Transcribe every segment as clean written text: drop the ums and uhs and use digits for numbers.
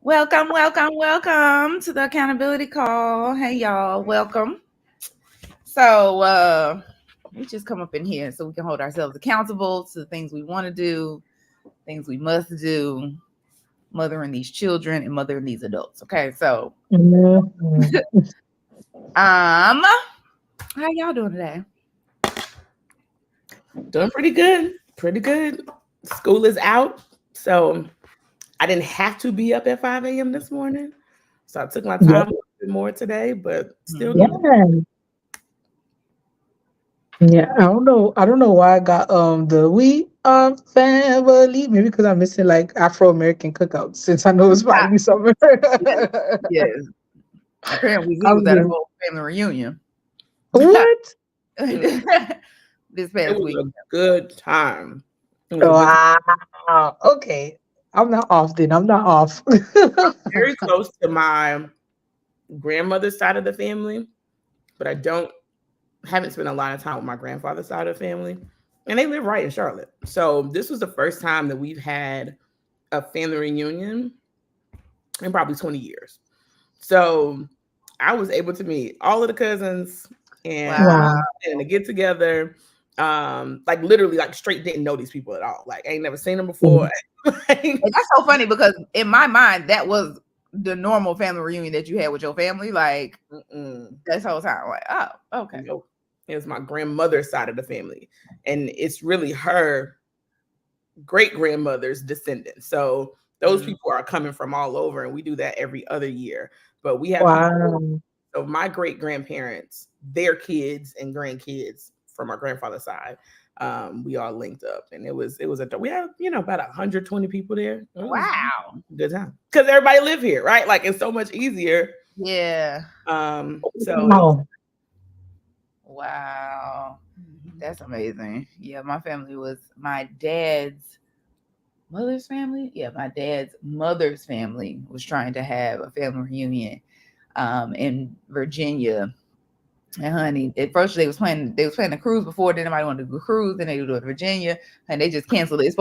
Welcome to the accountability call. Hey y'all, welcome. So we just come up in here so we can hold ourselves accountable to the things we want to do, things we must do, mothering these children and mothering these adults. Okay, so how y'all doing today? Doing pretty good. Pretty good. School is out. So I didn't have to be up at 5 a.m. this morning. So I took my time a little bit more today, but still good. Yeah, I don't know why I got the we are family. Maybe because I'm missing like Afro-American cookouts since I know it's finally summer. Yes. Apparently we I'm was at a good. whole family reunion. What? This It past was week. a good time. It was a good time. Wow. Okay. I'm not off then. I'm not off. Very close to my grandmother's side of the family, but haven't spent a lot of time with my grandfather's side of the family. And they live right in Charlotte. So this was the first time that we've had a family reunion in probably 20 years. So I was able to meet all of the cousins and Wow. to get together. Like literally, like straight didn't know these people at all. Like I ain't never seen them Mhm. before. And that's so funny because in my mind, that was the normal family reunion that you had with your family. Like this whole time, like, oh, okay. Nope. It was my grandmother's side of the family, and it's really her great grandmother's descendants. So those people are coming from all over, and we do that every other year. But we have people. Wow. So my great grandparents, their kids and grandkids from our grandfather's side, we all linked up, and we had about 120 people there. It was Wow. a good time because everybody live here, right? Like it's so much easier. Yeah. So Wow. That's amazing. Yeah, my family was my dad's mother's family. Yeah, my dad's mother's family was trying to have a family reunion in Virginia. And honey, at first they was planning a cruise before, then nobody wanted to do a cruise, then they do it in Virginia, and they just canceled it. It was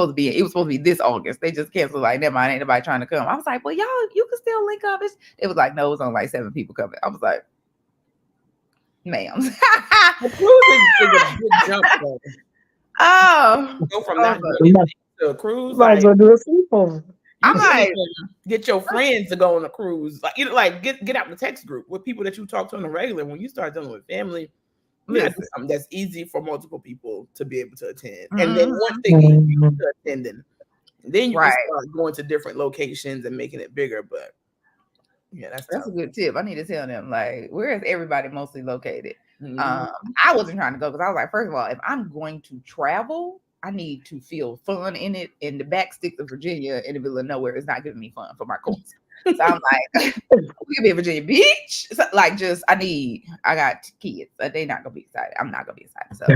supposed to be this August. They just canceled, like, never mind, ain't nobody trying to come. I was like, well, y'all, you can still link up. It was like, no, it was only like 7 people coming. I was like, ma'am. the cruise is a big jump though. Oh, Go from not doing You might anything to a cruise, might as like well do a sleepover. I'm you can't like, even get your friends to go on a cruise. Like get out the text group with people that you talk to on a regular. When you start dealing with family, you gotta do listen. something that's easy for multiple people to be able to attend. And then once they get used Mhm. to attending, then you can Right. start going to different locations and making it bigger. But yeah, that's That's a tough. good tip. I need to tell them, like, where is everybody mostly located? Mhm. I wasn't trying to go because I was like, first of all, if I'm going to travel, I need to feel fun in it. And the back sticks of Virginia in the middle of nowhere is not giving me fun for my course. So I'm like, we could be at Virginia Beach. So, like, I got kids. They're not gonna be excited. I'm not gonna be excited. So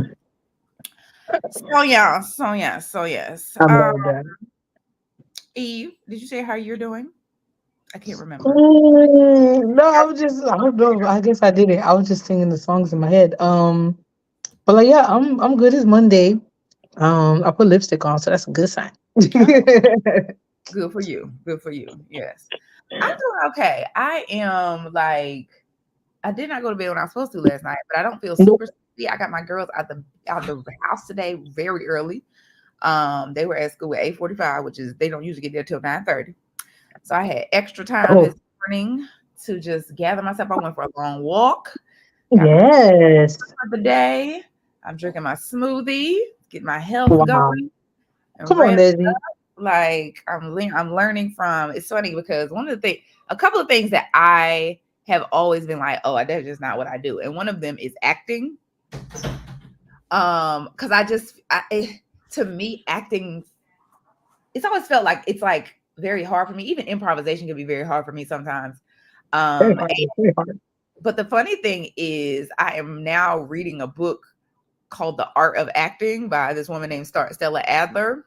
yes. I love that. Eve, did you say how you're doing? I can't remember. No, I don't know. I guess I did it. I was just singing the songs in my head. But like, yeah, I'm good. It's Monday. I put lipstick on, so that's a good sign. Good for you. Good for you. Yes. I'm doing okay. I am like, I did not go to bed when I was supposed to last night, but I don't feel Nope. super sleepy. I got my girls out the house today very early. They were at school at 8:45, which is they don't usually get there till 9:30. So I had extra time Oh, this morning to just gather myself. I went for a long walk, got my yes. for the day. I'm drinking my smoothie, get my health Wow. going, and Come on, rest. Desi. Like I'm learning from. It's funny because a couple of things that I have always been like, oh, that's just not what I do, and one of them is acting. Because to me, acting, it's always felt like it's like very hard for me. Even improvisation can be very hard for me sometimes. Very Um, hard. Very hard. but the funny thing is, I am now reading a book called The Art of Acting by this woman named Stella Adler.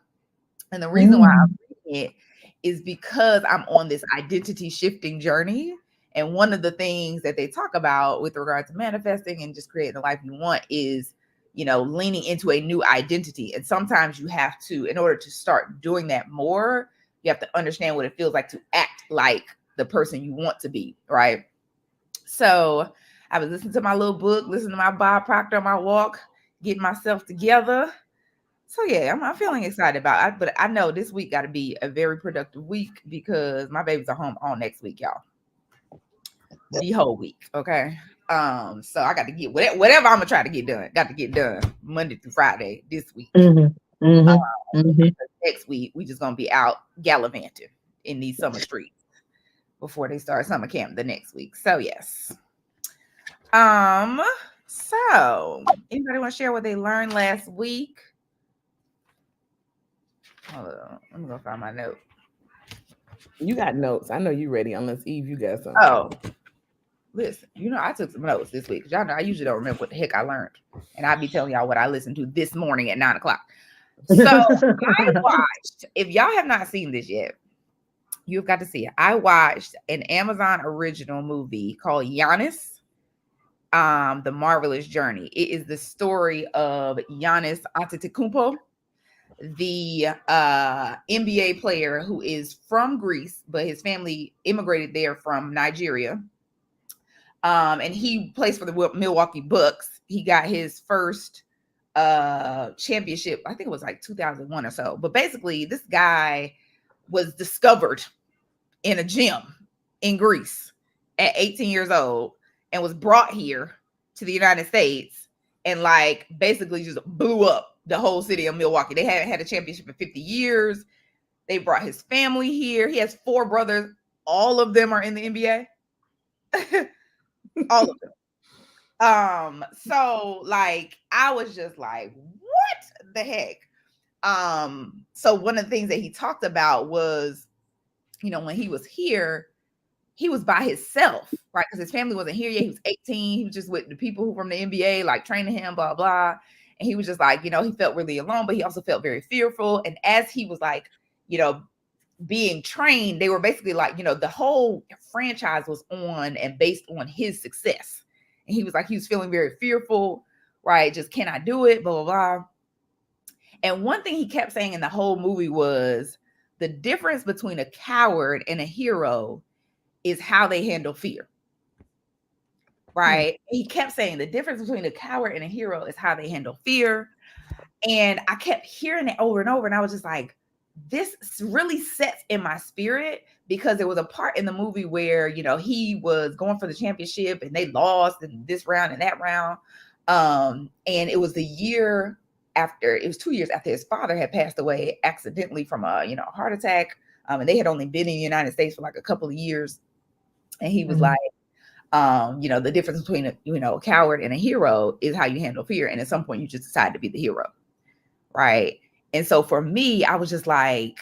And the reason why I'm Mm. reading it is because I'm on this identity shifting journey. And one of the things that they talk about with regard to manifesting and just creating the life you want is, leaning into a new identity. And sometimes you have to, in order to start doing that more, you have to understand what it feels like to act like the person you want to be, right? So I was listening to my little book, listening to my Bob Proctor on my walk, getting myself together. So yeah, I'm feeling excited about it, but I know this week got to be a very productive week because my babies are home all next week, y'all. The whole week, okay. So I got to get whatever I'm gonna try to get done. Got to get done Monday through Friday this week. Next week we just gonna be out gallivanting in these summer streets before they start summer camp the next week. So yes. So anybody want to share what they learned last week? Hold on, let me go find my note. You got notes. I know you ready. Unless Eve, you got something. Oh, listen, I took some notes this week. Y'all know I usually don't remember what the heck I learned, and I'll be telling y'all what I listened to this morning at 9:00. So I watched. If y'all have not seen this yet, you've got to see it. I watched an Amazon original movie called Giannis, The Marvelous Journey. It is the story of Giannis Antetokounmpo, the NBA player who is from Greece, but his family immigrated there from Nigeria. And he plays for the Milwaukee Bucks. He got his first championship, I think it was like 2001 or so. But basically, this guy was discovered in a gym in Greece at 18 years old and was brought here to the United States and like basically just blew up the whole city of Milwaukee. They hadn't had a championship in 50 years. They brought his family here. He has 4 brothers. All of them are in the NBA. All of them. So like I was just like, what the heck? So one of the things that he talked about was, when he was here, he was by himself, right? Because his family wasn't here yet. He was 18. He was just with the people who from the NBA, like training him, blah, blah. And he was just like, he felt really alone, but he also felt very fearful. And as he was like, being trained, they were basically like, the whole franchise was on and based on his success. And he was like, he was feeling very fearful, right? Just, can I do it? Blah, blah, blah. And one thing he kept saying in the whole movie was the difference between a coward and a hero is how they handle fear. Right? He kept saying the difference between a coward and a hero is how they handle fear. And I kept hearing it over and over. And I was just like, this really sets in my spirit, because there was a part in the movie where, he was going for the championship and they lost in this round and that round. And it was 2 years after his father had passed away accidentally from a heart attack. And they had only been in the United States for like a couple of years. And he was like, the difference between a coward and a hero is how you handle fear. And at some point you just decide to be the hero. Right. And so for me, I was just like,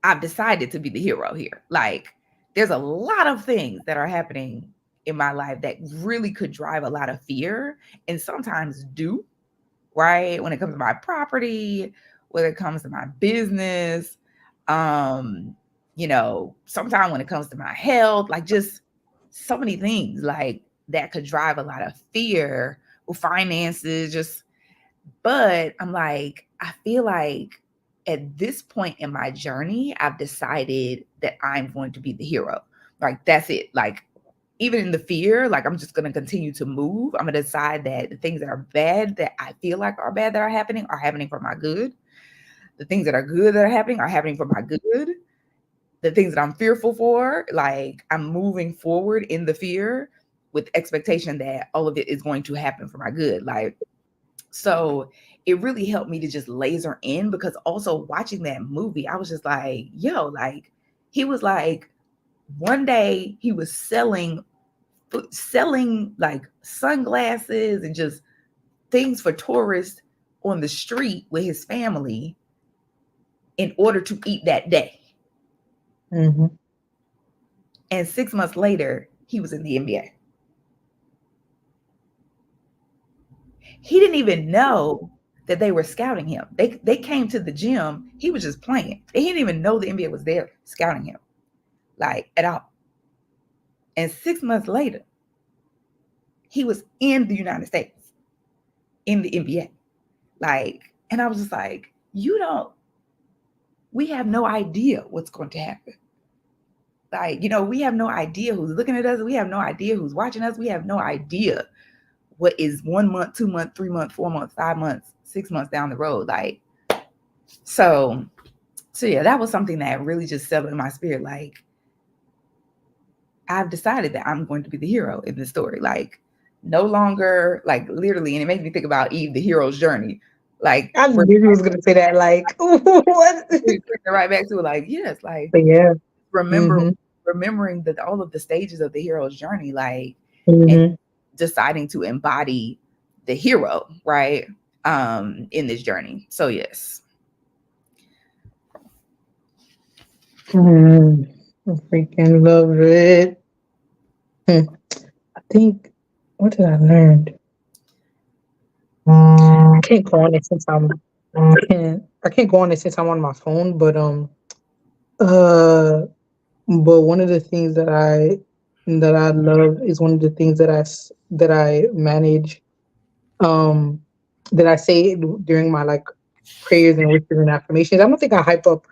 I've decided to be the hero here. Like, there's a lot of things that are happening in my life that really could drive a lot of fear, and sometimes do, right? When it comes to my property, when it comes to my business, sometimes when it comes to my health, like just so many things like that could drive a lot of fear, or finances, just. But I'm like, I feel like at this point in my journey, I've decided that I'm going to be the hero. Like, that's it. Like, even in the fear, like, I'm just going to continue to move. I'm going to decide that the things that are bad, that I feel like are bad, that are happening for my good. The things that are good that are happening for my good. The things that I'm fearful for, like, I'm moving forward in the fear with expectation that all of it is going to happen for my good. Like, so it really helped me to just laser in, because also watching that movie, I was just like, yo, like, he was like, one day he was selling like sunglasses and just things for tourists on the street with his family in order to eat that day. Mm-hmm. And 6 months later, he was in the NBA. He didn't even know that they were scouting him. They came to the gym. He was just playing. He didn't even know the NBA was there scouting him, like, at all. And 6 months later, he was in the United States, in the NBA. Like, and I was just like, you don't we have no idea what's going to happen. Like, we have no idea who's looking at us. We have no idea who's watching us. We have no idea what is 1 month, 2 months, 3 months, 4 months, 5 months, 6 months down the road. Like, so yeah, that was something that really just settled in my spirit. Like, I've decided that I'm going to be the hero in this story. Like, no longer, like, literally, and it makes me think about Eve, the hero's journey. Like, I knew he was gonna say that. Like, what? bring it right back to it. Like, yes, like, But yeah. remembering that all of the stages of the hero's journey, like, and Mm-hmm. deciding to embody the hero, right? In this journey. So yes. I freaking love it. I think, what did I learn? I can't go on it since I can't go on it since I'm on my phone, uh but one of the things that I love is one of the things that I manage, um that I say during my like prayers and wishes and affirmations. I don't think I hype up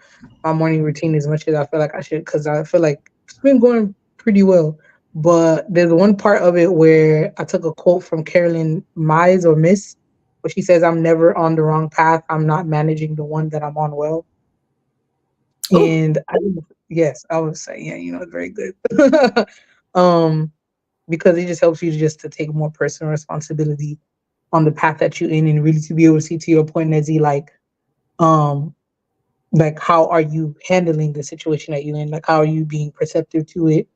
my morning routine as much as I feel like I should, because I feel like it's been going pretty well. But there's one part of it where I took a quote from Carolyn Mize or Miss, where she says, "I'm never on the wrong path. I'm not managing the one that I'm on well." Oh, And yes, I would say, yeah, it's very good. um, because it just helps you to take more personal responsibility on the path that you're in, and really to be able to see, to your point, Nezzy, um, like how are you handling the situation that you're in? Like, how are you being perceptive to it?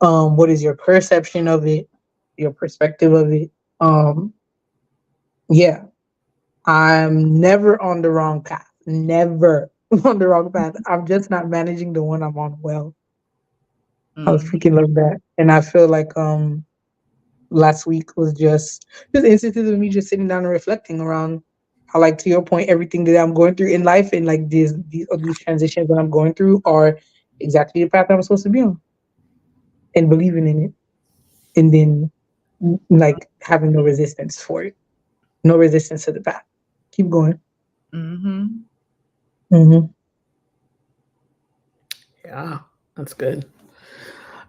What is your perception of it? Your perspective of it? Um, yeah, I'm never on the wrong path. Never on the wrong path. I'm just not managing the one I'm on well. I was mm-hmm. freaking love that. And I feel like last week was just instances of me just sitting down and reflecting around how, like, to your point, everything that I'm going through in life, and like these transitions that I'm going through are exactly the path I'm supposed to be on, and believing in it, and then like having no resistance for it, no resistance to the path. Keep going. Mm-hmm. Mm-hmm. Yeah, that's good.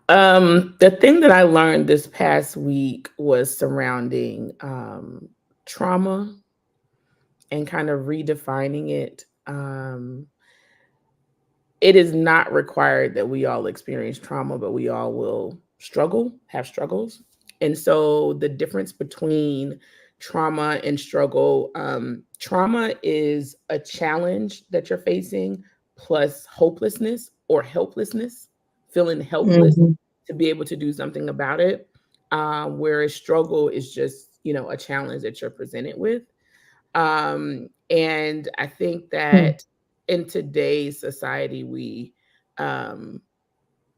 The thing that I learned this past week was surrounding trauma and kind of redefining it. It is not required that we all experience trauma, but we all will have struggles. And so the difference between trauma and struggle, trauma is a challenge that you're facing plus hopelessness or helplessness, feeling helpless Mm-hmm. to be able to do something about it. Whereas struggle is just, a challenge that you're presented with. And I think that in today's society, um,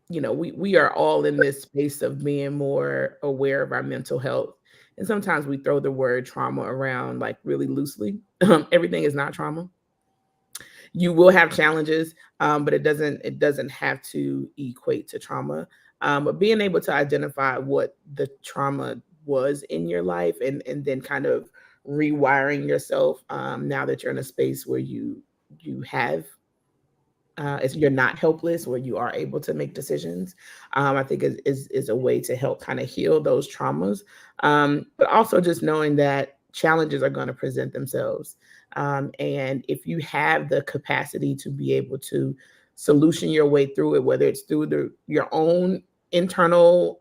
we are all in this space of being more aware of our mental health. And sometimes we throw the word trauma around like really loosely. Everything is not trauma. You will have challenges, but it doesn't have to equate to trauma. But being able to identify what the trauma was in your life, and then kind of rewiring yourself, now that you're in a space where you have you're not helpless, where you are able to make decisions, I think is a way to help kind of heal those traumas. But also just knowing that challenges are going to present themselves. And if you have the capacity to be able to solution your way through it, whether it's through your own internal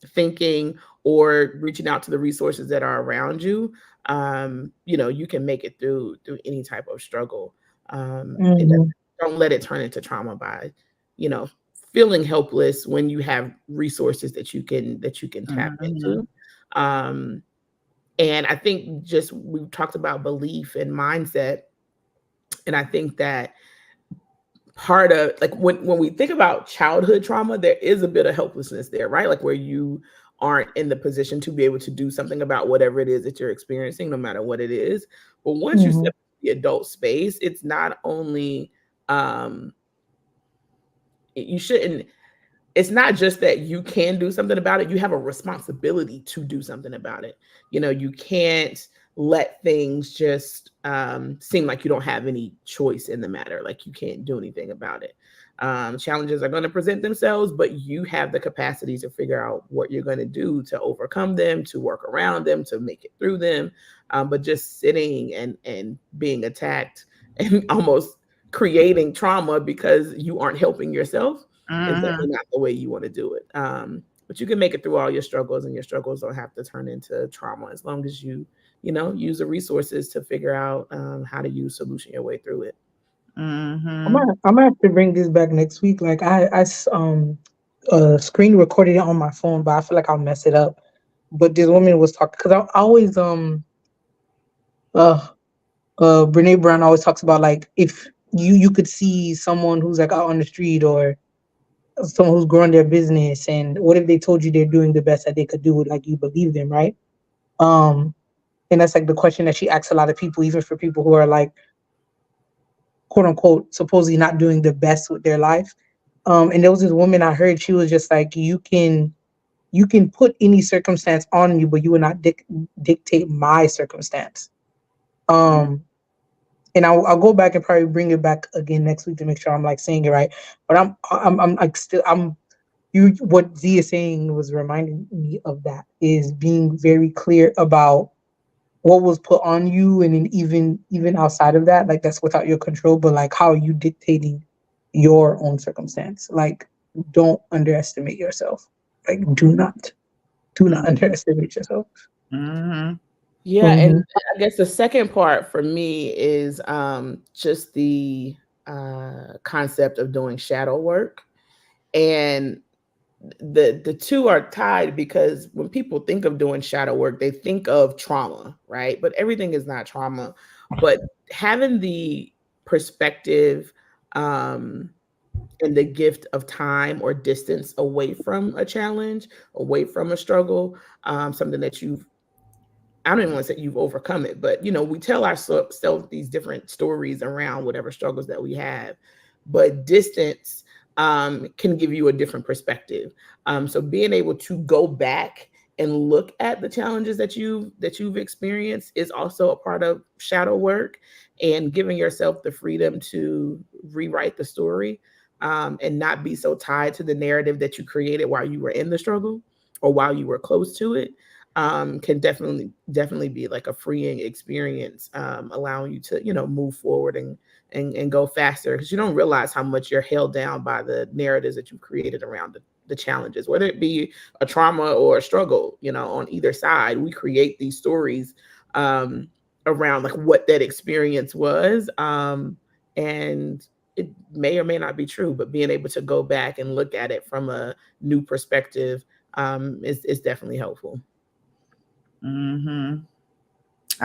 thinking, or reaching out to the resources that are around you, you can make it through any type of struggle. It Mm-hmm. Don't let it turn into trauma by, you know, feeling helpless when you have resources that you can tap Mm-hmm. into. Um, and I think just we've talked about belief and mindset, and I think that part of, like, when we think about childhood trauma, there is a bit of helplessness there, right? Like, where you aren't in the position to be able to do something about whatever it is that you're experiencing, no matter what it is. But once you Mm-hmm. step into the adult space, it's not only um you shouldn't it's not just that you can do something about it, you have a responsibility to do something about it. You can't let things just seem like you don't have any choice in the matter, like you can't do anything about it. Challenges are going to present themselves, but you have the capacity to figure out what you're going to do to overcome them, to work around them, to make it through them. But just sitting and being attacked and almost creating trauma because you aren't helping yourself is definitely not the way you want to do it. But you can make it through all your struggles, and your struggles don't have to turn into trauma as long as you use the resources to figure out how to solution your way through it. I might have to bring this back next week. Like screen recorded it on my phone, but I feel like I'll mess it up. But this woman was talking because I always Brene Brown always talks about like if you could see someone who's like out on the street or someone who's growing their business, and what if they told you they're doing the best that they could do, like you believe them, right? Um, and that's like the question that she asks a lot of people, even for people who are like quote unquote supposedly not doing the best with their life. And there was this woman I heard, she was just like, you can put any circumstance on you, but you will not dictate my circumstance. And I'll go back and probably bring it back again next week to make sure I'm like saying it right. But I'm like still you what Z is saying was reminding me of that, is being very clear about what was put on you, and then even outside of that, like that's without your control, but like how are you dictating your own circumstance? Like don't underestimate yourself. Like do not underestimate yourself. Yeah, and I guess the second part for me is just the concept of doing shadow work. And the two are tied, because when people think of doing shadow work, they think of trauma, right? But everything is not trauma. But having the perspective and the gift of time or distance away from a challenge, away from a struggle, something that I don't even want to say you've overcome it, but we tell ourselves these different stories around whatever struggles that we have, but distance can give you a different perspective. So being able to go back and look at the challenges that you've experienced is also a part of shadow work, and giving yourself the freedom to rewrite the story and not be so tied to the narrative that you created while you were in the struggle or while you were close to it. Can definitely be like a freeing experience, allowing you to move forward and go faster, because you don't realize how much you're held down by the narratives that you've created around the challenges, whether it be a trauma or a struggle. On either side, we create these stories around like what that experience was, and it may or may not be true, but being able to go back and look at it from a new perspective is definitely helpful. I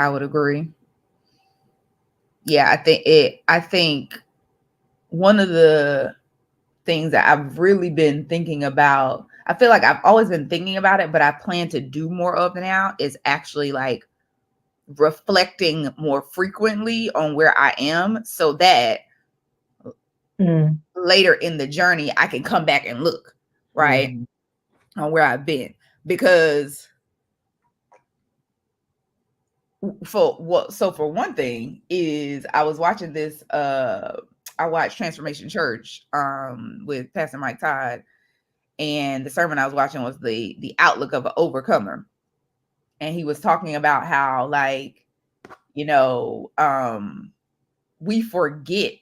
would agree. Yeah, I think one of the things that I've really been thinking about, I feel like I've always been thinking about it, but I plan to do more of now, is actually like reflecting more frequently on where I am, so that later in the journey I can come back and look right on where I've been. Because for one thing is, I was watching this I watched Transformation Church with Pastor Mike Todd, and the sermon I was watching was the outlook of an overcomer. And he was talking about how, like, we forget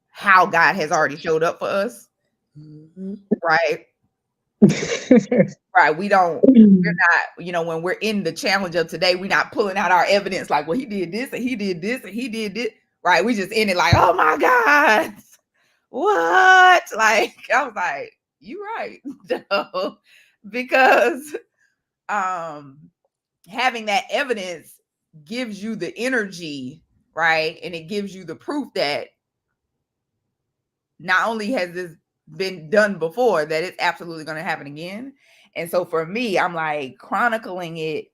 how God has already showed up for us. Right. Right. We're not, when we're in the challenge of today, we're not pulling out our evidence like, well, he did this and he did this and he did this. Right. We just in it like, oh my God, what? Like, I was like, you right. Because having that evidence gives you the energy, right? And it gives you the proof that not only has this been done before, that it's absolutely going to happen again. And so for me, I'm like chronicling it,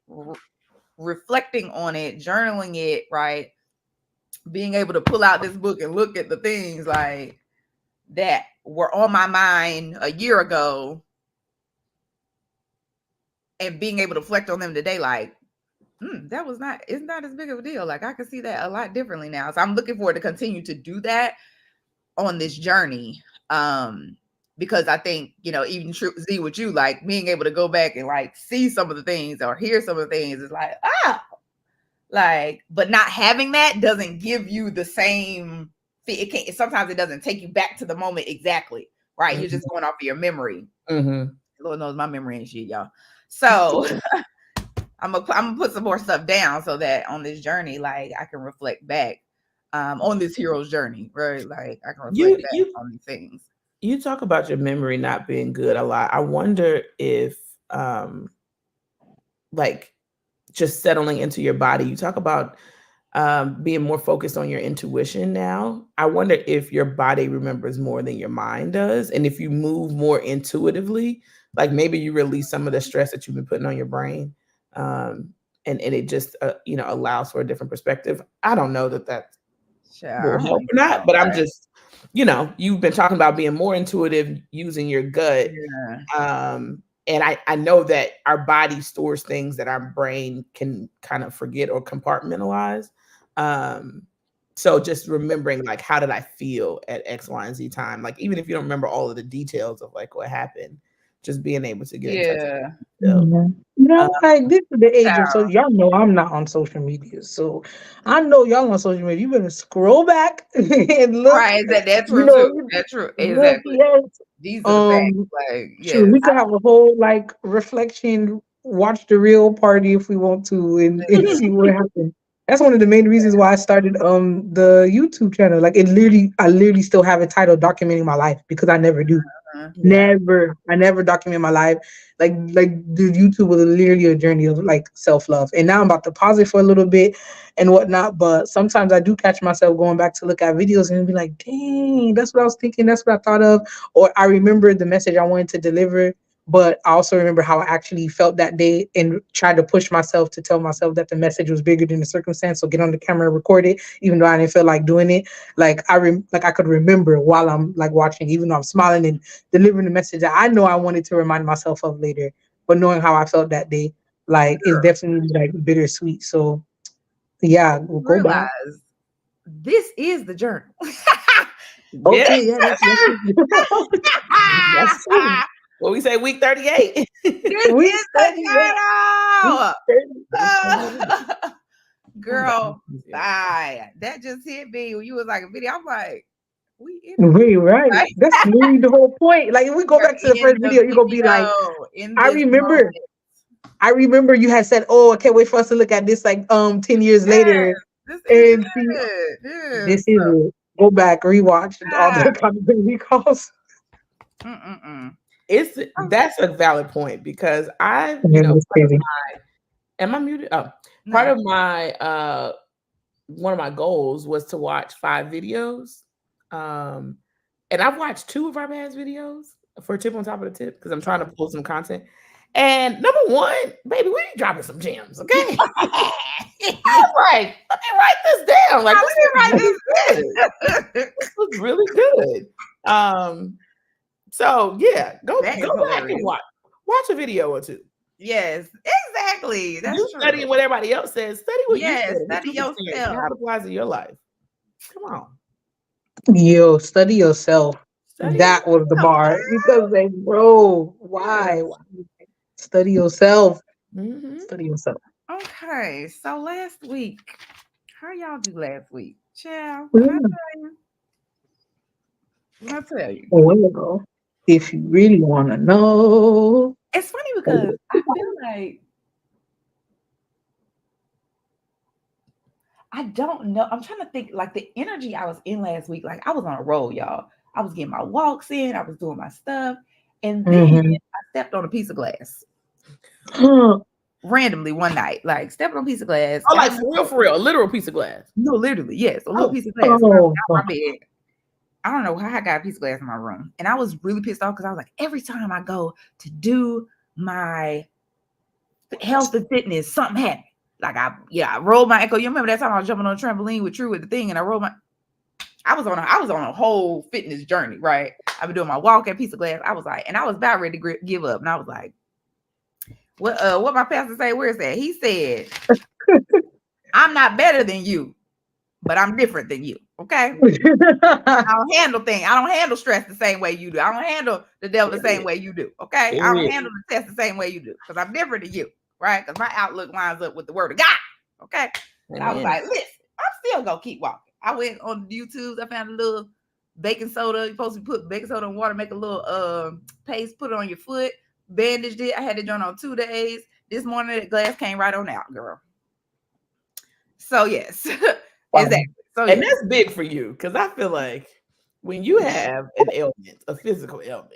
reflecting on it, journaling it, right? Being able to pull out this book and look at the things like that were on my mind a year ago, and being able to reflect on them today, like, it's not as big of a deal. Like I can see that a lot differently now. So I'm looking forward to continue to do that on this journey. Because I think, even Z with you, like being able to go back and like see some of the things or hear some of the things is like, like, but not having that doesn't give you the same, it can't, sometimes it doesn't take you back to the moment exactly, right? Mm-hmm. You're just going off of your memory. Mm-hmm. Lord knows my memory ain't shit, y'all. So I'm gonna put some more stuff down so that on this journey, like I can reflect back on this hero's journey, right? Like I can reflect back on these things. You talk about your memory not being good a lot. I wonder if like just settling into your body. You talk about being more focused on your intuition now. I wonder if your body remembers more than your mind does. And if you move more intuitively, like maybe you release some of the stress that you've been putting on your brain. And it just, allows for a different perspective. I don't know that will help or not, but I'm just, you've been talking about being more intuitive, using your gut. Yeah. And I know that our body stores things that our brain can kind of forget or compartmentalize. So just remembering, like, how did I feel at X, Y, and Z time? Like, even if you don't remember all of the details of like what happened, just being able to get in touch with like this is the age of, so y'all know I'm not on social media, so I know y'all on social media. You better scroll back and look. Right, that's true too. That's true. Exactly. These are the facts. Like, sure, we could have a whole like reflection, watch the real party if we want to, and see what happens. That's one of the main reasons why I started the YouTube channel. Like I literally still have a title documenting my life because I never do. I never document my life. Like the YouTube was literally a journey of like self-love. And now I'm about to pause it for a little bit and whatnot. But sometimes I do catch myself going back to look at videos and be like, dang, that's what I was thinking, that's what I thought of. Or I remember the message I wanted to deliver, but I also remember how I actually felt that day and tried to push myself to tell myself that the message was bigger than the circumstance. So get on the camera and record it, even though I didn't feel like doing it. Like I could remember while I'm like watching, even though I'm smiling and delivering the message that I know I wanted to remind myself of later. But knowing how I felt that day, like it's definitely like bittersweet. So yeah, we'll go back. This is the journal. Okay, yeah, that's true. Well, we say week 38. Week 38. Girl, bye. That just hit me when you was like a video. I'm like, wait, right. That's literally the whole point. Like if we go back to the first video, you're gonna be like, I remember you had said, oh, I can't wait for us to look at this like 10 years later. This is it. Go back, rewatch all the accountability calls. That's a valid point because I've, am I muted? Oh, no. Part of my one of my goals was to watch 5 videos. And I've watched 2 of our man's videos for Tip on Top of the Tip because I'm trying to pull some content. And number 1, baby, we dropping some gems, okay? I was like, let me write this down. Like, this was really good. So yeah, go back and watch a video or 2. Yes, exactly. That's you studying what everybody else says. Study what you said. Study yourself. How it applies to your life. Come on. Yo, study yourself. That was the bar. Because like, bro, why? Study yourself. Mm-hmm. Study yourself. Okay, so last week, how y'all do last week? Child, I'll tell you. Well, if you really want to know. It's funny because I feel like I don't know. I'm trying to think like the energy I was in last week. Like I was on a roll, y'all. I was getting my walks in. I was doing my stuff. And then I stepped on a piece of glass. Randomly one night. Like stepped on a piece of glass. Oh, like for real. A literal piece of glass. No, literally. Yes. A little piece of glass. Out my bed. I don't know how I got a piece of glass in my room. And I was really pissed off because I was like, every time I go to do my health and fitness, something happened. Like I rolled my ankle. You remember that time I was jumping on a trampoline with True with the thing, and I was on a whole fitness journey, right? I've been doing my walk at piece of glass. I was like, and I was about ready to give up. And I was like, What my pastor say? Where is that? He said, I'm not better than you, but I'm different than you. Okay. I don't handle things. I don't handle stress the same way you do. I don't handle the devil the same way you do. Okay. I don't handle the test the same way you do because I'm different than you. Right. Because my outlook lines up with the word of God. Okay. And I was like, listen, I'm still going to keep walking. I went on YouTube. I found a little baking soda. You're supposed to put baking soda in water, make a little paste, put it on your foot, bandaged it. I had it done on 2 days. This morning, the glass came right on out, girl. So, yes. Exactly. So, and that's big for you because I feel like when you have an ailment, a physical ailment,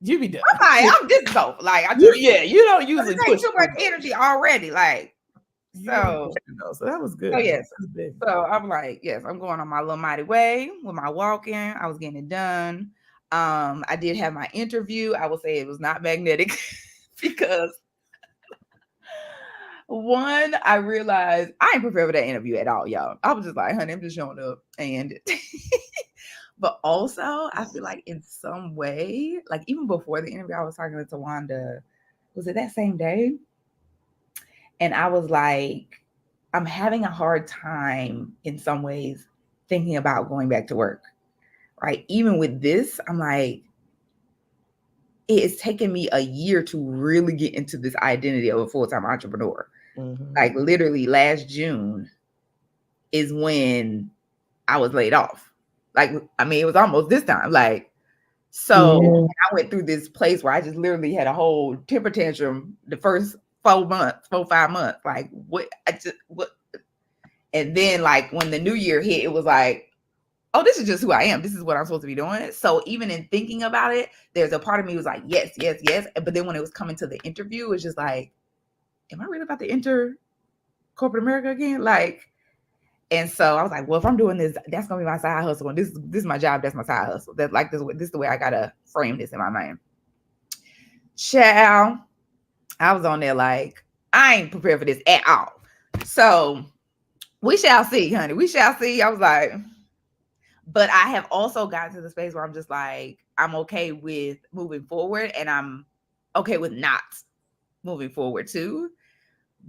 you be done. I'm just so like I just you don't usually push too much energy already. Like so that was good. So yes. So I'm like, yes, I'm going on my little mighty way with my walking. I was getting it done. I did have my interview. I will say it was not magnetic because one, I realized I ain't prepared for that interview at all, y'all. I was just like, honey, I'm just showing up. And but also I feel like in some way, like even before the interview, I was talking to Tawanda, was it that same day? And I was like, I'm having a hard time in some ways thinking about going back to work. Right. Even with this, I'm like, it's taken me a year to really get into this identity of a full-time entrepreneur. Mm-hmm. Like literally last June is when I was laid off. Like, I mean, it was almost this time. Like, so I went through this place where I just literally had a whole temper tantrum the first 5 months. Like, what? And then, like, when the new year hit, it was like, oh, this is just who I am. This is what I'm supposed to be doing. So even in thinking about it, there's a part of me was like, yes. But then when it was coming to the interview, it was just like, am I really about to enter corporate America again? Like, and so I was like, well, if I'm doing this, that's gonna be my side hustle. And this is my job. That's my side hustle. That like this is the way I gotta frame this in my mind. Child, I was on there like, I ain't prepared for this at all. So we shall see, honey. We shall see. I was like, but I have also gotten to the space where I'm just like, I'm okay with moving forward, and I'm okay with not moving forward too,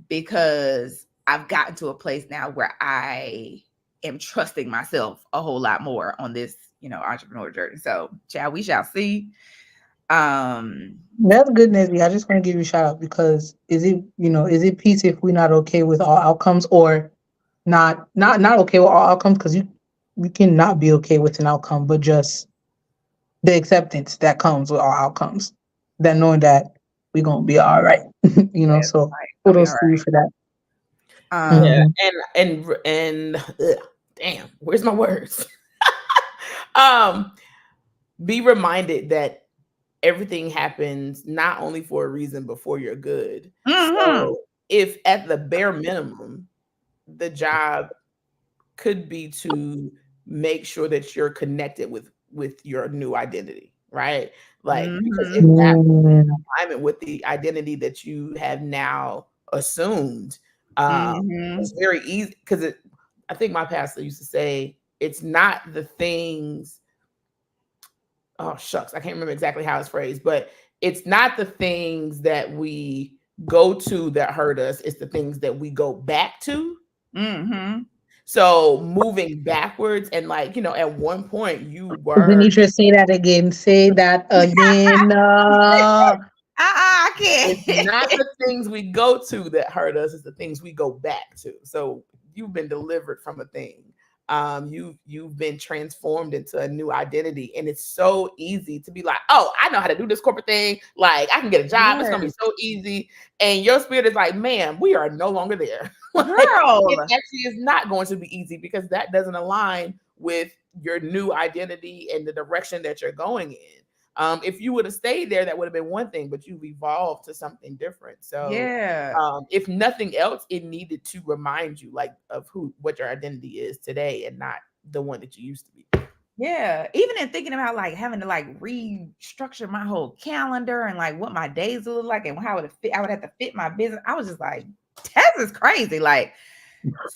because I've gotten to a place now where I am trusting myself a whole lot more on this, entrepreneur journey. So, child, we shall see. That's good, Nezzy. I just want to give you a shout out because is it peace if we're not okay with all outcomes, or not okay with all outcomes? Because you cannot be okay with an outcome, but just the acceptance that comes with all outcomes, that knowing that we're gonna be all right. So kudos to you for that. Yeah, and damn, where's my words? Be reminded that everything happens not only for a reason, but for your good. Mm-hmm. So if at the bare minimum, the job could be to make sure that you're connected with your new identity, right? Like, because if that's in alignment with the identity that you have now assumed, it's very easy. Because I think my pastor used to say, it's not the things. Oh shucks, I can't remember exactly how it's phrased, but it's not the things that we go to that hurt us. It's the things that we go back to. Mm-hmm. So moving backwards, and like, at one point you were. Zenitra, say that again. Say that again. I can't. It's not the things we go to that hurt us. It's the things we go back to. So you've been delivered from a thing. You've been transformed into a new identity, and it's so easy to be like, oh, I know how to do this corporate thing. Like, I can get a job. Yes. It's gonna be so easy. And your spirit is like, man, we are no longer there. Girl, it actually is not going to be easy because that doesn't align with your new identity and the direction that you're going in. If you would have stayed there, that would have been one thing, but you've evolved to something different. So yeah, if nothing else, it needed to remind you like of what your identity is today and not the one that you used to be. Yeah. Even in thinking about like having to like restructure my whole calendar and like what my days would look like and how I would have to fit my business. I was just like, this is crazy. Like,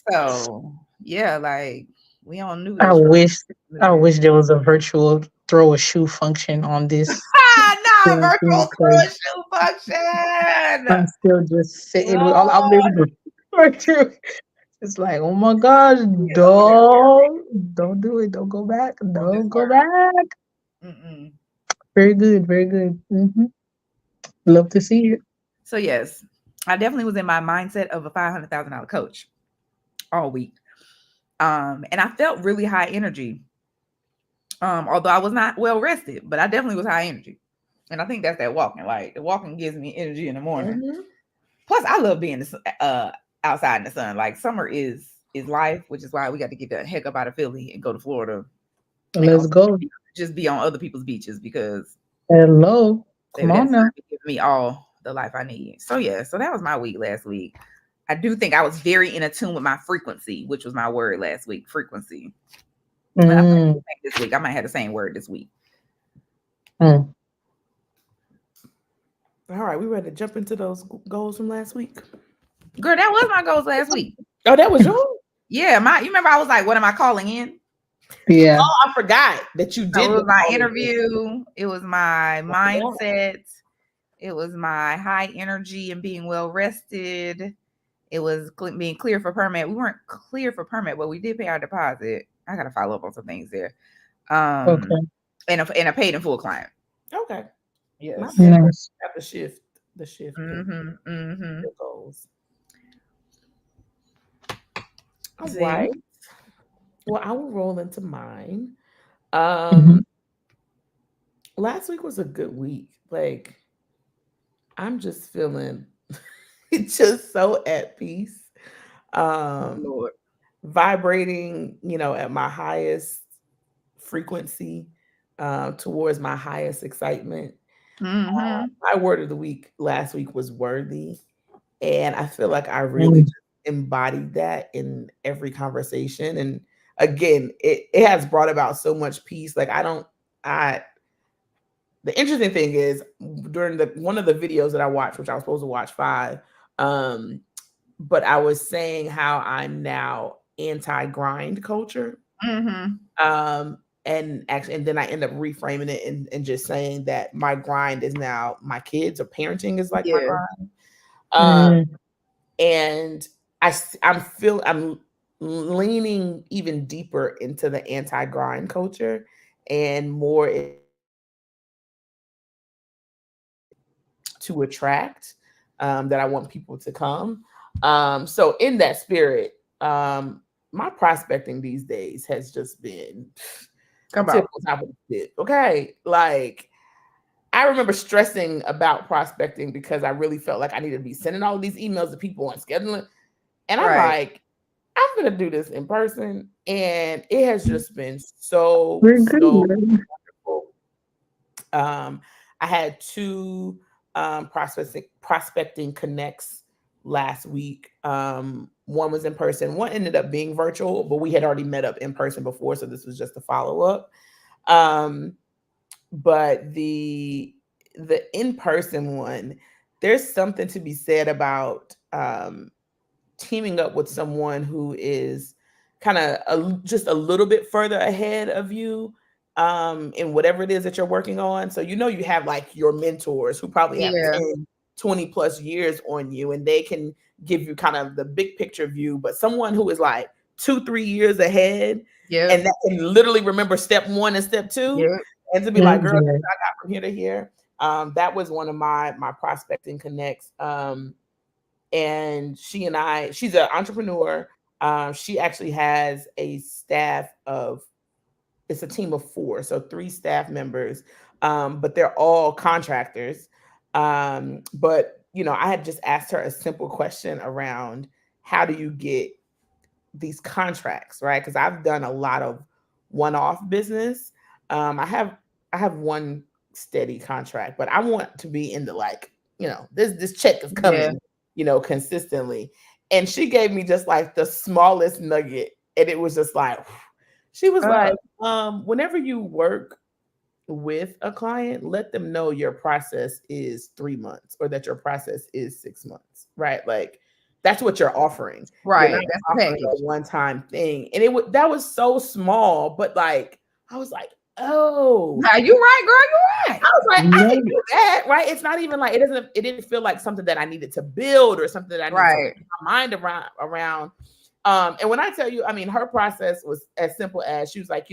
so yeah, like we all knew this. I wish there was a virtual throw a shoe function on this. No, virtual because shoe function. I'm still just sitting with all. I'm Lord. literally going through. It's like, oh my gosh, Yeah, over there. don't do it. Don't go back. On this Don't go work. back. Mm-mm. Very good. Very good. Love to see it. So yes, I definitely was in my mindset of a $500,000 coach all week. And I felt really high energy. Although I was not well rested, but I definitely was high energy. And I think that's that walking. Like the walking gives me energy in the morning. Mm-hmm. Plus, I love being outside in the sun. Like summer is life, which is why we got to get the heck up out of Philly and go to Florida and Let's go. just be on other people's beaches because Hello. Come baby, on that's now. give me all the life I need. So yeah, so that was my week last week. I do think I was very in tune with my frequency, which was my word last week, frequency. And I Mm, think this week I might have the same word this week. mm. All right, we ready to jump into those goals from last week? Girl, that was my goals last week. Oh, that was yours? Yeah, you remember I was like, what am I calling in? Yeah. Oh, I forgot that you So did. it was my call interview. It was my forgot. mindset. It was my high energy and being well rested. It was being clear for permit. We weren't clear for permit, but we did pay our deposit. I got to follow up on some things there. Okay. And a paid in full client. Okay. My Yes. bad. Nice. Got the shift. The goals. All See? right. Well, I will roll into mine. Mhm. Last week was a good week. Like, I'm just feeling just so at peace. Um, Lord. Vibrating, at my highest frequency, towards my highest excitement. Mm-hmm. My word of the week last week was worthy. And I feel like I really Mm. just embodied that in every conversation. And again, it has brought about so much peace. Like the interesting thing is during one of the videos that I watched, which I was supposed to watch 5, but I was saying how I'm now anti-grind culture. Mm-hmm. And then I end up reframing it and just saying that my grind is now my kids, or parenting is like my Yeah. grind. Mm. And I'm leaning even deeper into the anti-grind culture and more to attract, that I want people to come. So in that spirit, my prospecting these days has just been Come tip on. on top of the tip. Okay. Like, I remember stressing about prospecting because I really felt like I needed to be sending all of these emails to people and scheduling. And I'm Right. like, I'm going to do this in person. And it has just been so, Very so good. wonderful. I had 2 prospecting connects last week. One was in person, one ended up being virtual, but we had already met up in person before, so this was just a follow-up. But the in-person one, there's something to be said about teaming up with someone who is kind of just a little bit further ahead of you in whatever it is that you're working on. So you have like your mentors who probably have Yeah. 10, 20 plus years on you, and they can give you kind of the big picture view. But someone who is like 2-3 years ahead Yeah. and that can literally remember step 1 and step 2, Yeah. and to be like, girl, I Yeah. got from here to here. That was one of my prospecting connects. And she's an entrepreneur. She actually has a staff of, it's a team of 4, so 3 staff members, but they're all contractors. But I had just asked her a simple question around how do you get these contracts, right? Because I've done a lot of one-off business. I have one steady contract, but I want to be in the, like, this check is Yeah. coming, consistently. And she gave me just like the smallest nugget, and it was just like, she was like, whenever you work with a client, let them know your process is 3 months or that your process is 6 months, right? Like, that's what you're offering. You're Right. not That's the offering package. a one-time thing. And that was so small, but like, I was like, oh, Nah, you right, girl. You right. I was like, I Yeah. can do that, right? It's not even like it didn't feel like something that I needed to build or something that I need to Right. wrap my mind around. And when I tell you, I mean, her process was as simple as she was like,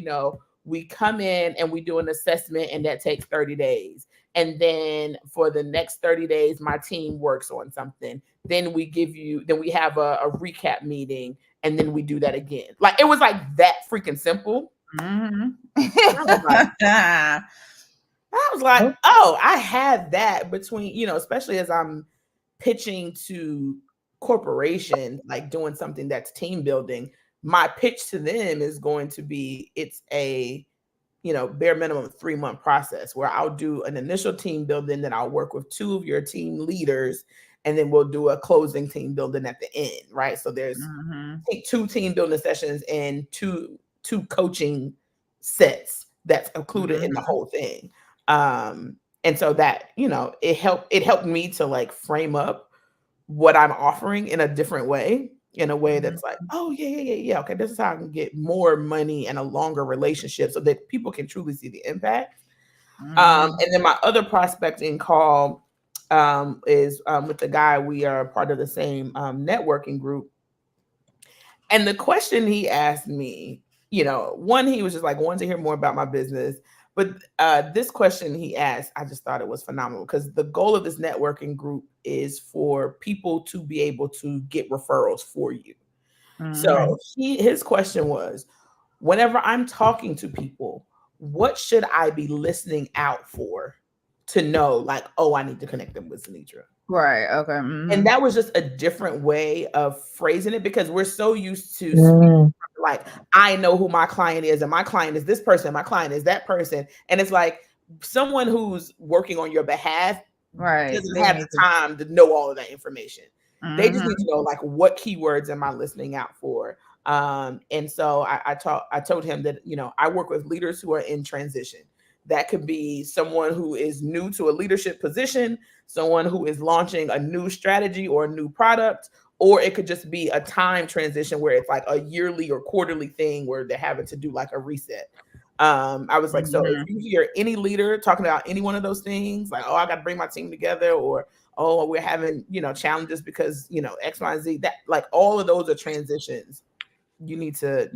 we come in and we do an assessment, and that takes 30 days. And then for the next 30 days, my team works on something. Then we have a recap meeting, and then we do that again. Like, it was like that freaking simple. Mm-hmm. I was like, oh, I have that between, especially as I'm pitching to corporations, like doing something that's team building. My pitch to them is going to be it's a, bare minimum 3-month process where I'll do an initial team building, then I'll work with 2 of your team leaders, and then we'll do a closing team building at the end, right? So there's 2 team building sessions and two coaching sets that's included in the whole thing. And so that, it helped me to like frame up what I'm offering in a different way, in a way that's like, oh yeah. Okay, this is how I can get more money and a longer relationship so that people can truly see the impact. And then my other prospecting call is with the guy. We are part of the same networking group. And the question he asked me, one, he was just like, wanting to hear more about my business. But this question he asked, I just thought it was phenomenal, because the goal of this networking group is for people to be able to get referrals for you. So his question was, whenever I'm talking to people, what should I be listening out for to know, like, oh, I need to connect them with Zenitra? Right. Okay. And that was just a different way of phrasing it, because we're so used to like, I know who my client is, and my client is this person, my client is that person. And it's like, someone who's working on your behalf Right. doesn't have the time to know all of that information. They just need to know, like, what keywords am I listening out for? And so I told him that, I work with leaders who are in transition. That could be someone who is new to a leadership position, someone who is launching a new strategy or a new product, or it could just be a time transition where it's like a yearly or quarterly thing where they're having to do like a reset. I was like, so if you hear any leader talking about any one of those things, like, oh, I got to bring my team together, or, oh, we're having, challenges because, X, Y, and Z, that, like, all of those are transitions. You need to,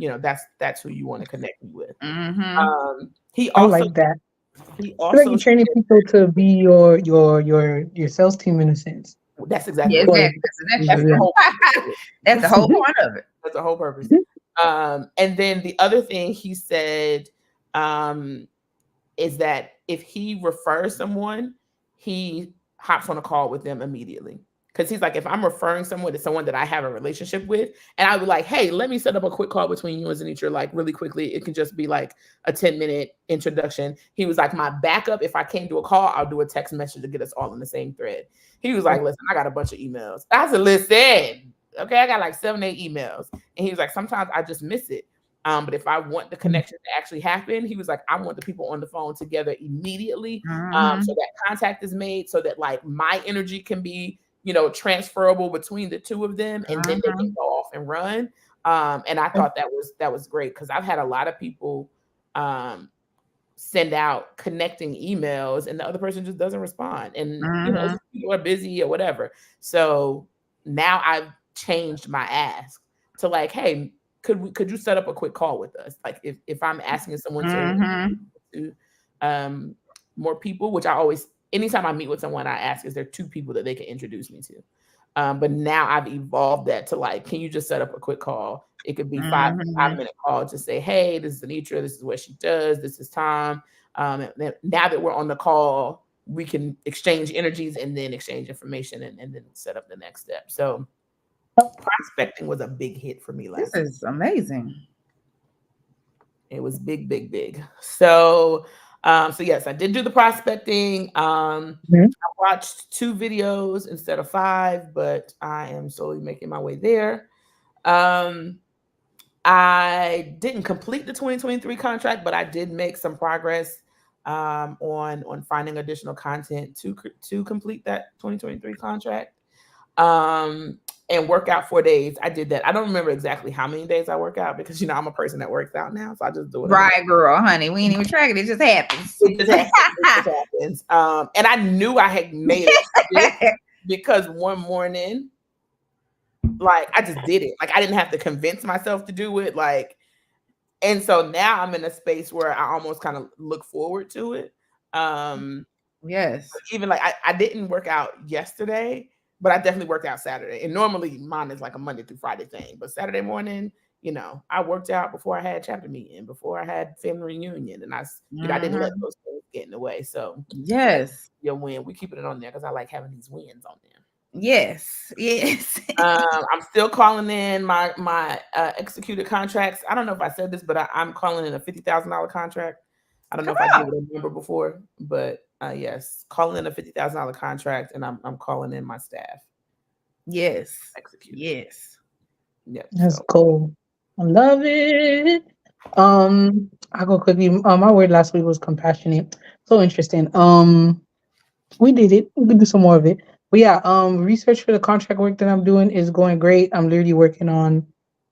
that's who you want to connect me with. He I also like that. He I feel like also you're training people to be your sales team in a sense. That's exactly Yeah, right. exactly. That's the whole That's the whole point of it. That's the whole purpose. And then the other thing he said is that if he refers someone, he hops on a call with them immediately. Because he's like, if I'm referring someone to someone that I have a relationship with, and I would like, hey, let me set up a quick call between you and Zenitra, like really quickly. It can just be like a 10-minute introduction. He was like, my backup, if I can't do a call, I'll do a text message to get us all in the same thread. He was like, listen, I got a bunch of emails. I said, listen, okay, I got like 7, 8 emails. And he was like, sometimes I just miss it. But if I want the connection to actually happen, he was like, I want the people on the phone together immediately. So that contact is made, so that like my energy can be, transferable between the two of them, and then they can go off and run. And I thought that was great, because I've had a lot of people send out connecting emails and the other person just doesn't respond, and people are busy or whatever. So now I've changed my ask to like, hey, could you set up a quick call with us? Like if I'm asking someone to more people, which I always, anytime I meet with someone, I ask, is there 2 people that they can introduce me to? But now I've evolved that to like, can you just set up a quick call? It could be 5-minute call to say, hey, this is Zenitra, this is what she does, this is Tom. And now that we're on the call, we can exchange energies and then exchange information and then set up the next step. So prospecting was a big hit for me last This is amazing. It was big, big, big. So yes, I did do the prospecting. I watched 2 videos instead of 5, but I am slowly making my way there. I didn't complete the 2023 contract, but I did make some progress on finding additional content to complete that 2023 contract. and work out 4 days. I did that. I don't remember exactly how many days I work out because I'm a person that works out now, so I just do it. Right, girl, honey. We ain't even tracking. It just happens. It just happens. It just happens. And I knew I had made it because one morning, like I just did it. Like I didn't have to convince myself to do it. Like, and so now I'm in a space where I almost kind of look forward to it. Yes. Even like I didn't work out yesterday, but I definitely worked out Saturday. And normally mine is like a Monday through Friday thing. But Saturday morning, I worked out before I had chapter meeting, before I had family reunion, and I didn't let those things get in the way. So yes, your win. We keeping it on there because I like having these wins on there. Yes. I'm still calling in my executed contracts. I don't know if I said this, but I'm calling in a $50,000 contract. I don't know if I gave it a number before, but yes, calling in a $50,000 contract, and I'm calling in my staff. Yes. Execute. Yes. Yep. That's cool. I love it. I'll go quickly. My word last week was compassionate. So interesting. We did it. We can do some more of it. But yeah, research for the contract work that I'm doing is going great. I'm literally working on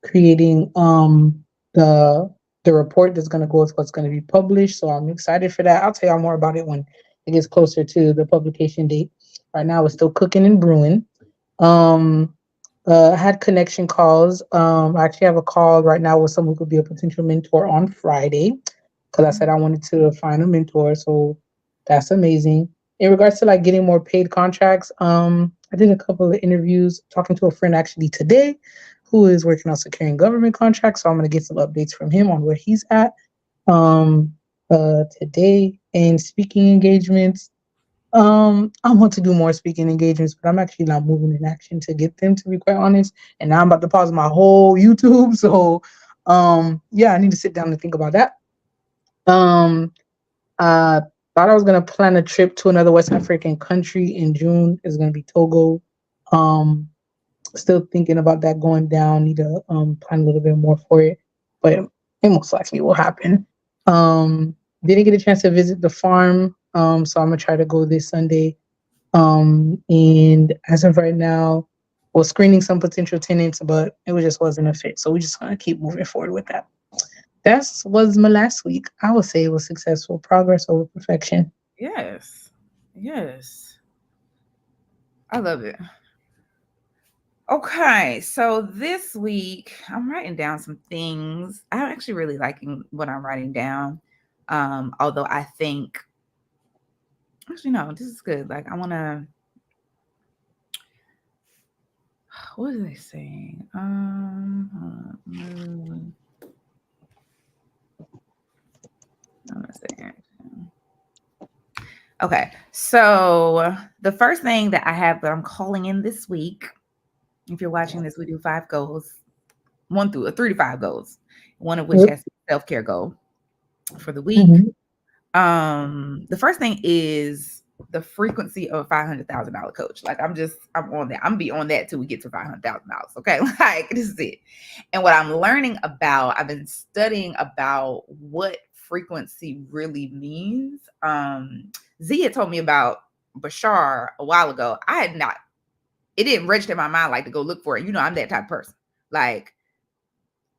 creating the report that's gonna go with what's gonna be published. So I'm excited for that. I'll tell y'all more about it when it gets closer to the publication date. Right now it's still cooking and brewing. Um I had connection calls. I actually have a call right now with someone who could be a potential mentor on Friday because I said I wanted to find a mentor. So that's amazing. In regards to like getting more paid contracts, I did a couple of interviews talking to a friend actually today who is working on securing government contracts. So I'm going to get some updates from him on where he's at today. And speaking engagements, I want to do more speaking engagements, but I'm actually not moving in action to get them, to be quite honest. And now I'm about to pause my whole YouTube. So yeah, I need to sit down and think about that. Uh thought I was gonna plan a trip to another West African country in June. It's gonna be Togo. Um Still thinking about that going down. Need to plan a little bit more for it. But it most likely will happen. Didn't get a chance to visit the farm. So I'm gonna try to go this Sunday. And as of right now, we're screening some potential tenants, but it just wasn't a fit. So we're just gonna keep moving forward with that. That was my last week. I would say it was successful. Progress over perfection. Yes. Yes. I love it. Okay, so this week I'm writing down some things. I'm actually really liking what I'm writing down. Although I think actually no, this is good. Like I wanna what are they saying? I'm gonna say action. Okay, so the first thing that I have that I'm calling in this week, if you're watching this, we do 5 goals, 3 to 5 goals, one of which has self-care goal for the week. The first thing is the frequency of a $500,000 coach. Like I'm on that. I'm gonna be on that till we get to $500,000. Okay, like this is it. And what I'm learning about, I've been studying about what frequency really means. Z had told me about Bashar a while ago. I had not. It didn't register in my mind like to go look for it. I'm that type of person. Like.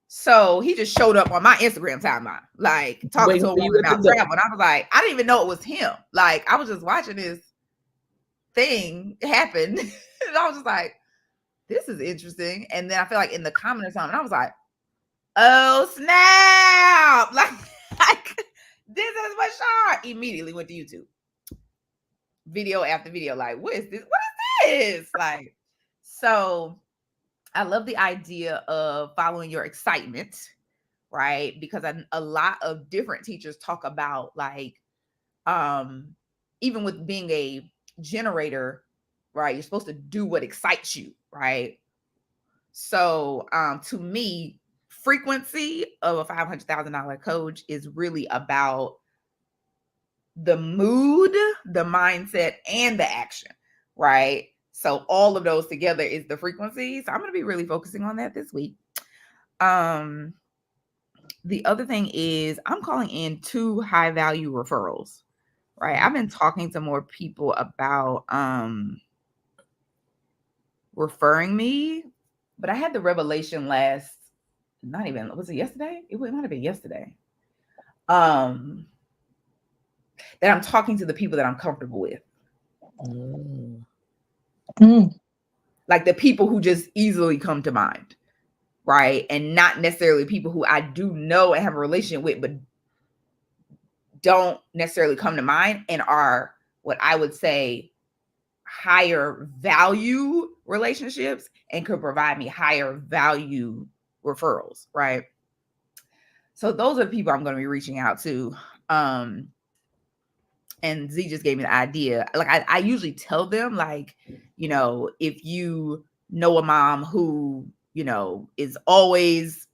So he just showed up on my Instagram timeline, like talking to a woman about travel. And I was like, I didn't even know it was him. Like, I was just watching this thing happen. And I was just like, this is interesting. And then I feel like in the comment or something, I was like, oh, snap. Like this is Bashar. Immediately went to YouTube. Video after video. Like, what is this? What is this? Like, so I love the idea of following your excitement, right? Because a lot of different teachers talk about like, even with being a generator, right? You're supposed to do what excites you, right? So to me, frequency of a $500,000 coach is really about the mood, the mindset, and the action, right? So all of those together is the frequency. So I'm going to be really focusing on that this week. The other thing is I'm calling in 2 high value referrals, right? I've been talking to more people about referring me, but I had the revelation not even, was it yesterday? It might have been yesterday. That I'm talking to the people that I'm comfortable with. Like the people who just easily come to mind, right? And not necessarily people who I do know and have a relationship with, but don't necessarily come to mind and are what I would say higher value relationships and could provide me higher value referrals, right? So those are the people I'm going to be reaching out to. And Z just gave me the idea. Like I usually tell them, like, you know, if you know a mom who, you know, is always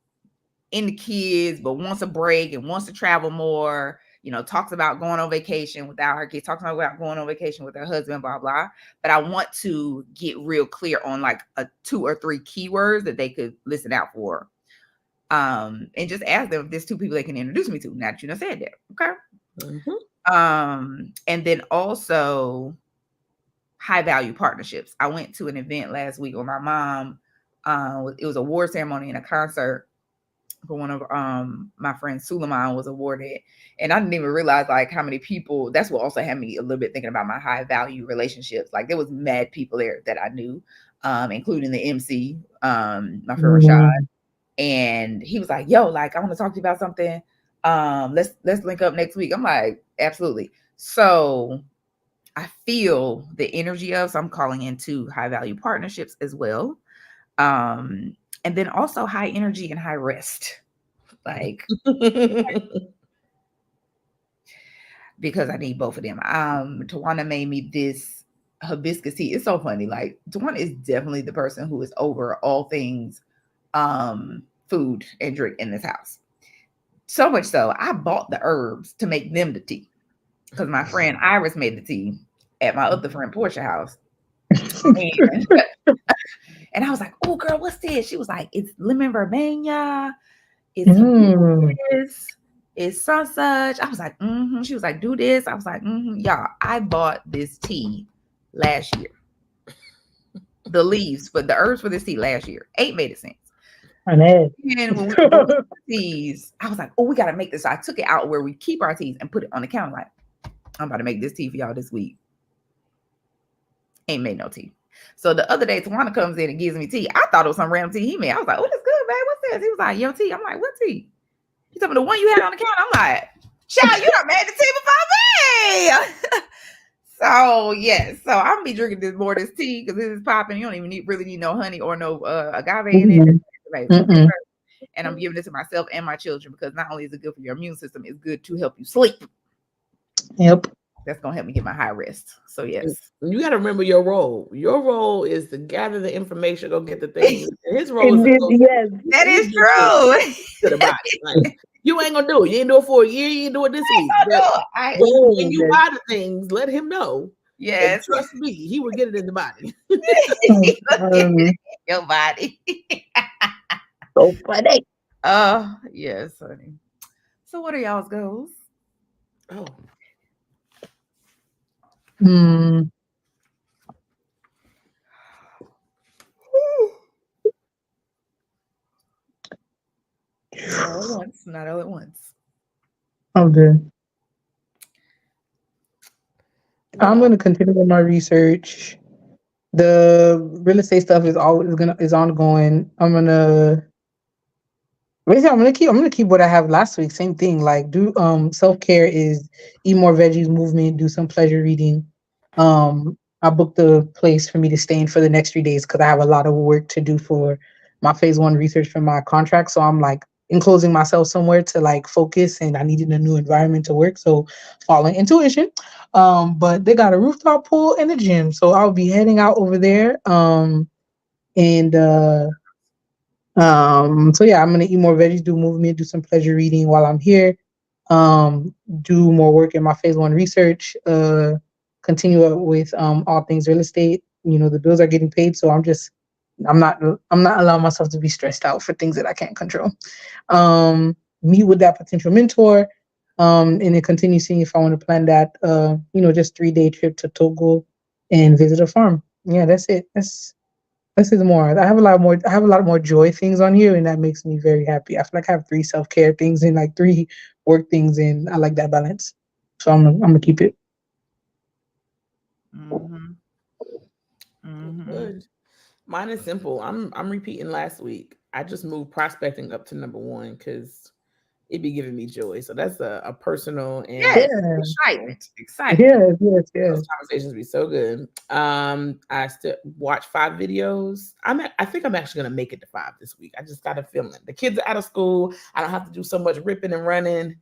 in the kids, but wants a break and wants to travel more, you know, talks about going on vacation without her kids, talks about going on vacation with her husband, blah, blah. But I want to get real clear on like 2 or 3 keywords that they could listen out for. And just ask them if there's 2 people they can introduce me to. Now that you know said that. Okay. And then also high value partnerships. I went to an event last week with my mom. It was a award ceremony and a concert for one of my friends. Suleiman was awarded, and I didn't even realize like how many people. That's what also had me a little bit thinking about my high value relationships. Like there was mad people there that I knew, including the MC, my friend Rashad, and he was like, "Yo, like I want to talk to you about something. Let's link up next week." I'm like, absolutely. So I feel the energy of, so I'm calling into high value partnerships as well. And then also high energy and high rest. Like, because I need both of them. Tawana made me this hibiscus tea. It's so funny. Like, Tawana is definitely the person who is over all things food and drink in this house. So much so, I bought the herbs to make them the tea. Because my friend Iris made the tea at my other friend Portia house. And I was like, "Oh, girl, what's this?" She was like, "It's lemon verbena. It's this. It's such." I was like, "Mm-hmm." She was like, "Do this." I was like, "Mm-hmm." Y'all, I bought this tea last year. The leaves, but the herbs for this tea last year. Ain't made it since. And when we bought teas, I was like, "Oh, we got to make this." So I took it out where we keep our teas and put it on the counter. Like, I'm about to make this tea for y'all this week. Ain't made no tea. So the other day, Tawana comes in and gives me tea. I thought it was some random tea he made. I was like, "Oh, that's good, babe. What's this?" He was like, "Your tea." I'm like, "What tea?" He told me the one you had on the counter. I'm like, "Child, you done made the tea before me." So yes, so I'm gonna be drinking this more this tea because this is popping. You don't even really need no honey or no agave in it. And I'm giving it to myself and my children because not only is it good for your immune system, it's good to help you sleep. Yep. That's gonna help me get my high rest. So yes, you got to remember your role. Your role is to gather the information, go get the things. His role is that is true. To the body. Like, you ain't gonna do it. You ain't do it for a year. You ain't do it this week. But when you buy the things, let him know. Yes, trust me, he will get it in the body. Your body. So funny. Oh yes, honey. So what are y'all's goals? Oh. Not all at once. Okay. I'm going to continue with my research. The real estate stuff is ongoing. I'm gonna keep what I have last week. Same thing. Like do self-care is eat more veggies, movement, do some pleasure reading. I booked a place for me to stay in for the next 3 days because I have a lot of work to do for my phase 1 research for my contract. So I'm like enclosing myself somewhere to like focus, and I needed a new environment to work. So following intuition. But they got a rooftop pool and a gym. So I'll be heading out over there. So yeah, I'm gonna eat more veggies, do movement, do some pleasure reading while I'm here. Do more work in my phase 1 research. Continue with all things real estate. You know, the bills are getting paid, so I'm not allowing myself to be stressed out for things that I can't control. Meet with that potential mentor, and then continue seeing if I want to plan that just 3-day trip to Togo and visit a farm. Yeah, that's it. That's This is more. I have a lot more. I have a lot more joy things on here, and that makes me very happy. I feel like I have 3 self-care things and like 3 work things, and I like that balance. So I'm gonna keep it. Mm-hmm. Mm-hmm. Good. Mine is simple. I'm repeating last week. I just moved prospecting up to number one because it be giving me joy. So that's a personal and Yes. Yeah. Excitement. Excitement. Yes. Yes. those Yes. conversations be so good. I still watch 5 videos. I think I'm actually gonna make it to 5 this week. I just got a feeling. The kids are out of school. I don't have to do so much ripping and running.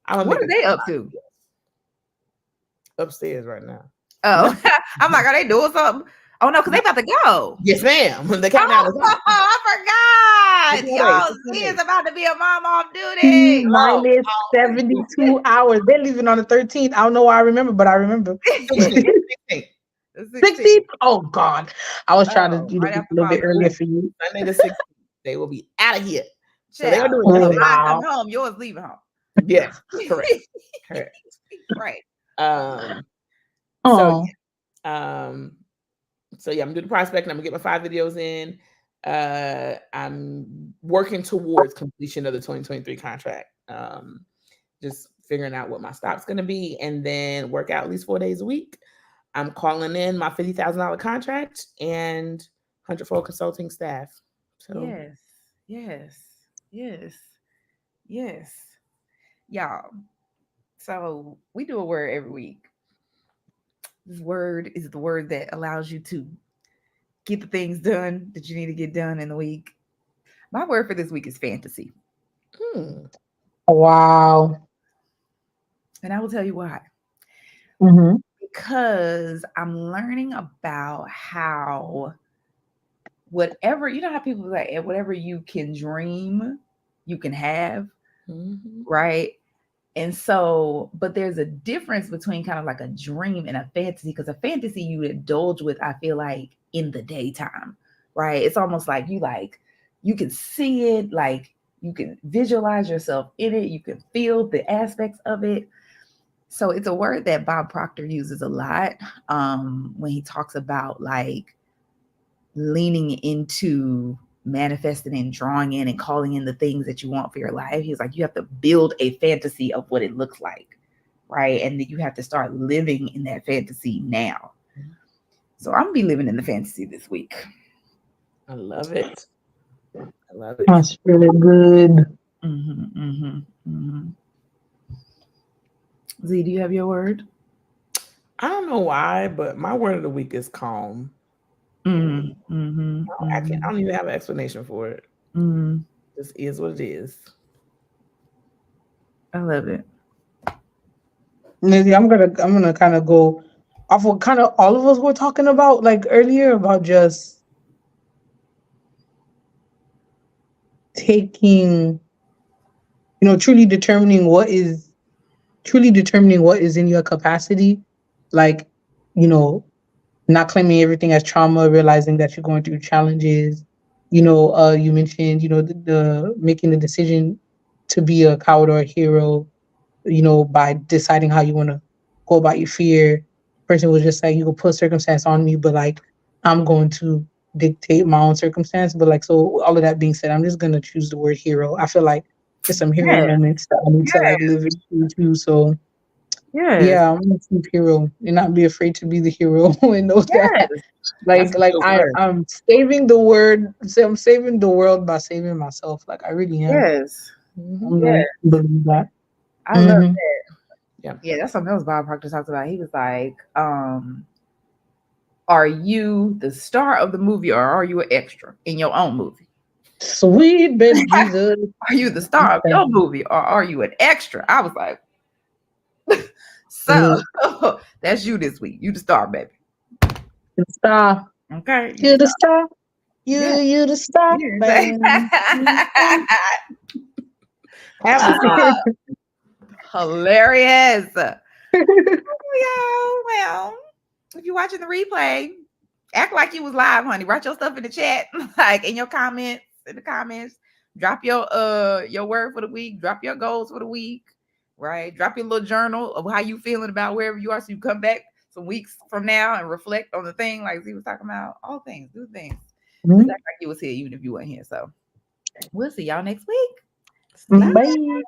I'm gonna What make are it they up to? upstairs right now. Oh, No. I'm like, are they doing something? Oh no, because they about to go. Yes, ma'am. The countdown is Oh, on. I Six forgot. more days. Y'all, 6 more Z days. is about to be a mom off T duty. Oh, minus oh, 72 hours. They're leaving on the 13th. I don't know why I remember, but I remember. 16, 16. The 16th. 16th? Oh God. I was trying to, Oh, right get a after little bit Father's earlier Day. for you. Sunday the 16th. They will be out of here. So they are Child. doing So that. Oh mine wow. coming home, yours leaving home. Yes, correct. Correct. Right. Um, so Oh. um, so yeah, I'm doing the prospect and I'm gonna get my 5 videos in. I'm working towards completion of the 2023 contract. Just figuring out what my stop's gonna be and then work out at least 4 days a week. I'm calling in my $50,000 contract and 100-fold consulting staff. So Yes. Yes. Yes. Yes. Y'all. So we do a word every week. This word is the word that allows you to get the things done that you need to get done in the week. My word for this week is fantasy. hmm, Wow. And I will tell you why. Mm-hmm. Because I'm learning about how whatever, you know how people like whatever you can dream, you can have, mhm. right? And so, but there's a difference between kind of like a dream and a fantasy, because a fantasy you indulge with, I feel like in the daytime, right? It's almost like you can see it, like you can visualize yourself in it, you can feel the aspects of it. So it's a word that Bob Proctor uses a lot when he talks about like leaning into manifesting and drawing in and calling in the things that you want for your life. He's like, you have to build a fantasy of what it looks like, right? And then you have to start living in that fantasy now. So I'm gonna be living in the fantasy this week. I love it. I love it. That's really good. Mm-hmm, mm-hmm, mm-hmm. Z, do you have your word? I don't know why, but my word of the week is calm. Mm-hmm, mm-hmm, I can't. I mm-hmm, don't even have an explanation for it. mm-hmm. This is what it is. I love it. Lizzie, I'm gonna kind of go off what kind of all of us were talking about like earlier about just taking, truly determining what is in your capacity, like, you know, not claiming everything as trauma, realizing that you're going through challenges. You mentioned, the making the decision to be a coward or a hero, by deciding how you want to go about your fear. Person was just like, you can put circumstance on me, but like, I'm going to dictate my own circumstance. But like, so all of that being said, I'm just going to choose the word hero. I feel like there's some hero Yes, moments that I need to yes, like live into too. So yes, yeah, I'm gonna keep hero and not be afraid to be the hero and know that yes, That's like a like good I word. I'm saving the word. I'm saving the world by saving myself. Like I really am. yes, Hmm. I'm yes. gonna believe that. I love Hmm. that. Yeah. Yeah, that's something else Bob Proctor talked about. He was like, are you the star of the movie or are you an extra in your own movie? Sweet baby Jesus. Are you the star of your movie or are you an extra? I was like, so Look, that's you this week. You the star, baby. the star. Okay, you the You the star. star. You Yeah. you the star. Yeah. Bam. Have the seat. Hilarious. Well, if you're watching the replay, act like you was live, honey. Write your stuff in the chat, like in your comments, in the comments. Drop your word for the week. Drop your goals for the week. Right. Drop your little journal of how you feeling about wherever you are, so you come back some weeks from now and reflect on the thing like Z was talking about. All things, do things. Mhm. Just act like you was here even if you weren't here. So we'll see y'all next week. Bye. Bye.